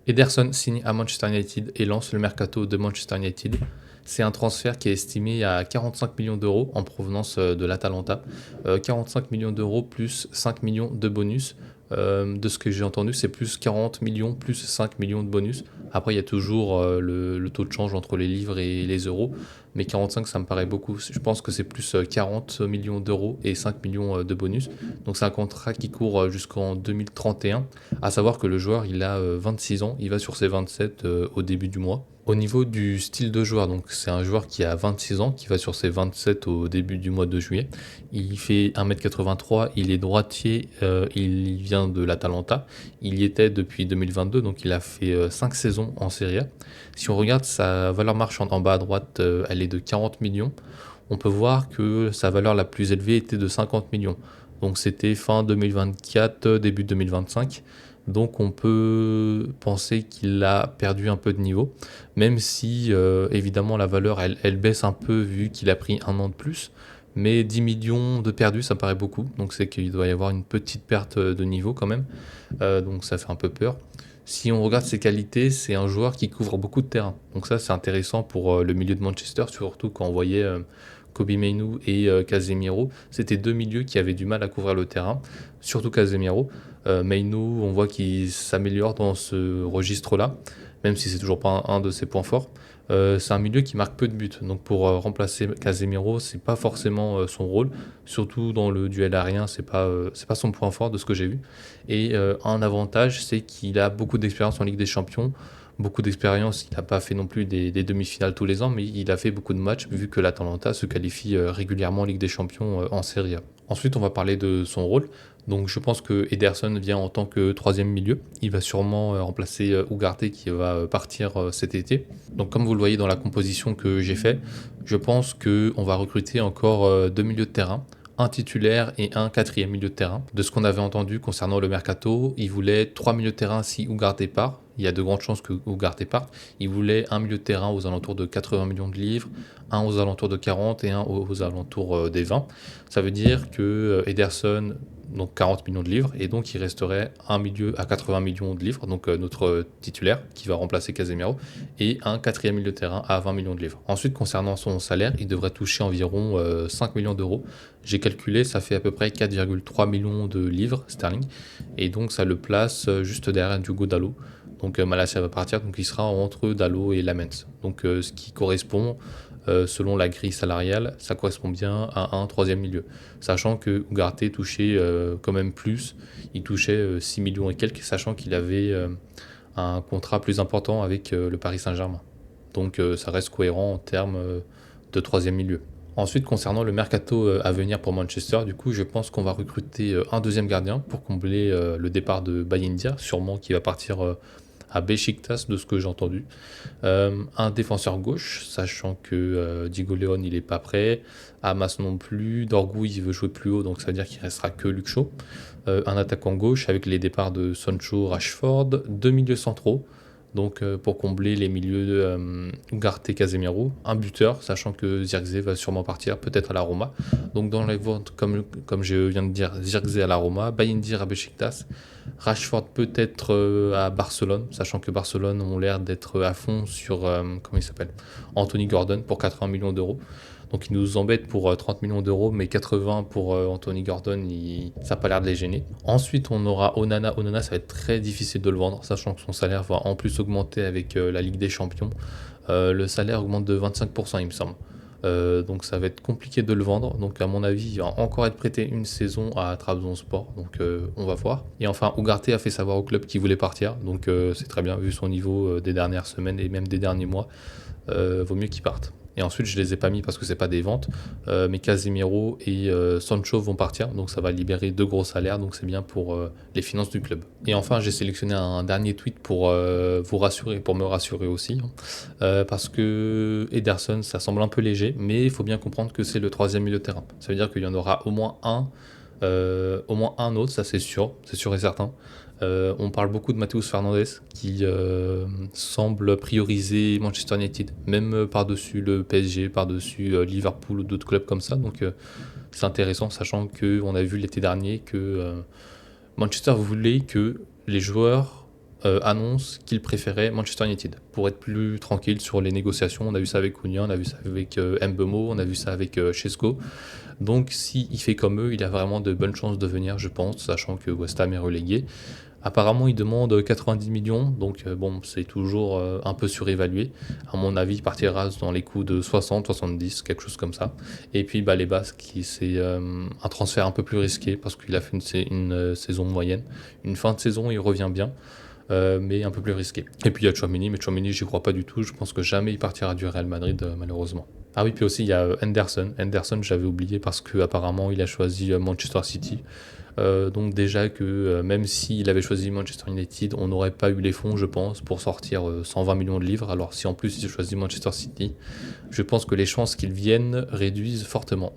Ederson signe à Manchester United et lance le mercato de Manchester United. C'est un transfert qui est estimé à 45 millions d'euros en provenance de l'Atalanta. 45 millions d'euros plus 5 millions de bonus. De ce que j'ai entendu, c'est plus 40 millions plus 5 millions de bonus. Après, il y a toujours le taux de change entre les livres et les euros. Mais 45, ça me paraît beaucoup. Je pense que c'est plus 40 millions d'euros et 5 millions de bonus. Donc c'est un contrat qui court jusqu'en 2031. À savoir que le joueur, il a 26 ans. Il va sur ses 27 au début du mois. Au niveau du style de joueur, donc c'est un joueur qui a 26 ans, qui va sur ses 27 au début du mois de juillet. Il fait 1m83, il est droitier, il vient de l'Atalanta. Il y était depuis 2022, donc il a fait 5 saisons en Serie A. Si on regarde sa valeur marchande en bas à droite, elle est de 40 millions. On peut voir que sa valeur la plus élevée était de 50 millions. Donc c'était fin 2024, début 2025. Donc on peut penser qu'il a perdu un peu de niveau, même si évidemment la valeur elle baisse un peu vu qu'il a pris un an de plus. Mais 10 millions de perdus, ça paraît beaucoup. Donc c'est qu'il doit y avoir une petite perte de niveau quand même. Donc ça fait un peu peur. Si on regarde ses qualités, c'est un joueur qui couvre beaucoup de terrain. Donc ça c'est intéressant pour le milieu de Manchester, surtout quand on voyait Kobe Mainoo et Casemiro. C'était deux milieux qui avaient du mal à couvrir le terrain, surtout Casemiro. Mainoo, on voit qu'il s'améliore dans ce registre-là, même si c'est toujours pas un de ses points forts. C'est un milieu qui marque peu de buts, donc pour remplacer Casemiro, c'est pas forcément son rôle, surtout dans le duel aérien, c'est pas son point fort de ce que j'ai vu. Et un avantage, c'est qu'il a beaucoup d'expérience en Ligue des Champions, beaucoup d'expérience. Il n'a pas fait non plus des demi-finales tous les ans, mais il a fait beaucoup de matchs vu que l'Atalanta se qualifie régulièrement en Ligue des Champions en Serie A. Ensuite, on va parler de son rôle. Donc je pense que Ederson vient en tant que troisième milieu. Il va sûrement remplacer Ugarte qui va partir cet été. Donc comme vous le voyez dans la composition que j'ai fait, je pense qu'on va recruter encore deux milieux de terrain, un titulaire et un quatrième milieu de terrain. De ce qu'on avait entendu concernant le mercato, il voulait trois milieux de terrain si Ugarte part. Il y a de grandes chances que Ugarte parte. Il voulait un milieu de terrain aux alentours de 80 millions de livres, un aux alentours de 40 et un aux alentours des 20. Ça veut dire que Ederson, donc 40 millions de livres, et donc il resterait un milieu à 80 millions de livres, donc notre titulaire qui va remplacer Casemiro, et un quatrième milieu de terrain à 20 millions de livres. Ensuite, concernant son salaire, il devrait toucher environ 5 millions d'euros. J'ai calculé, ça fait à peu près 4,3 millions de livres sterling, et donc ça le place juste derrière Diogo Dalot. Donc Malacia va partir, donc il sera entre Dalot et Lamens. Donc ce qui correspond, selon la grille salariale, ça correspond bien à un troisième milieu. Sachant que Ugarte touchait quand même plus, il touchait 6 millions et quelques, sachant qu'il avait un contrat plus important avec le Paris Saint-Germain. Donc ça reste cohérent en termes de troisième milieu. Ensuite, concernant le mercato à venir pour Manchester, du coup, je pense qu'on va recruter un deuxième gardien pour combler le départ de Bayindia, sûrement qui va partir à Besiktas de ce que j'ai entendu. Un défenseur gauche, sachant que Diego Leon il est pas prêt, Hamas non plus, Dorgu il veut jouer plus haut, donc ça veut dire qu'il restera que Luke Shaw. Un attaquant gauche avec les départs de Sancho, Rashford, deux milieux centraux. Donc pour combler les milieux de Ugarte et Casemiro, un buteur, sachant que Zirkzee va sûrement partir, peut-être à la Roma. Donc dans les ventes, comme je viens de dire, Zirkzee à la Roma, Bayindir à Besiktas, Rashford peut-être à Barcelone, sachant que Barcelone ont l'air d'être à fond sur, comment il s'appelle, Anthony Gordon pour 80 millions d'euros. Donc ils nous embêtent pour 30 millions d'euros, mais 80 pour Anthony Gordon, ça n'a pas l'air de les gêner. Ensuite, on aura Onana. Onana, ça va être très difficile de le vendre, sachant que son salaire va en plus augmenter avec la Ligue des Champions. Le salaire augmente de 25%, il me semble. Donc ça va être compliqué de le vendre. Donc à mon avis, il va encore être prêté une saison à Trabzonspor. Donc on va voir. Et enfin, Ugarte a fait savoir au club qu'il voulait partir. Donc c'est très bien, vu son niveau des dernières semaines et même des derniers mois. Vaut mieux qu'il parte. Et ensuite, je les ai pas mis parce que c'est pas des ventes, mais Casemiro et Sancho vont partir, donc ça va libérer deux gros salaires, donc c'est bien pour les finances du club. Et enfin, j'ai sélectionné un dernier tweet pour vous rassurer, pour me rassurer aussi, parce que Ederson, ça semble un peu léger, mais il faut bien comprendre que c'est le troisième milieu de terrain. Ça veut dire qu'il y en aura au moins un autre, ça c'est sûr et certain. On parle beaucoup de Matheus Fernandes qui semble prioriser Manchester United, même par-dessus le PSG, par-dessus Liverpool ou d'autres clubs comme ça. Donc c'est intéressant, sachant qu'on a vu l'été dernier que Manchester voulait que les joueurs annonce qu'il préférait Manchester United pour être plus tranquille sur les négociations. On a vu ça avec Cunha, on a vu ça avec Mbeumo, on a vu ça avec Šeško. Donc s'il fait comme eux, il a vraiment de bonnes chances de venir, je pense, sachant que West Ham est relégué. Apparemment, il demande 90 millions, donc bon, c'est toujours un peu surévalué. À mon avis, il partira dans les coups de 60, 70, quelque chose comme ça. Et puis les Basques, c'est un transfert un peu plus risqué parce qu'il a fait une saison moyenne. Une fin de saison, il revient bien, mais un peu plus risqué. Et puis il y a Tchouaméni, mais Tchouaméni, j'y crois pas du tout. Je pense que jamais il partira du Real Madrid, malheureusement. Ah oui, puis aussi il y a Henderson. Henderson, j'avais oublié parce qu'apparemment il a choisi Manchester City. Donc déjà que même s'il avait choisi Manchester United, on n'aurait pas eu les fonds, je pense, pour sortir 120 millions de livres. Alors si en plus il choisit Manchester City, je pense que les chances qu'il vienne réduisent fortement.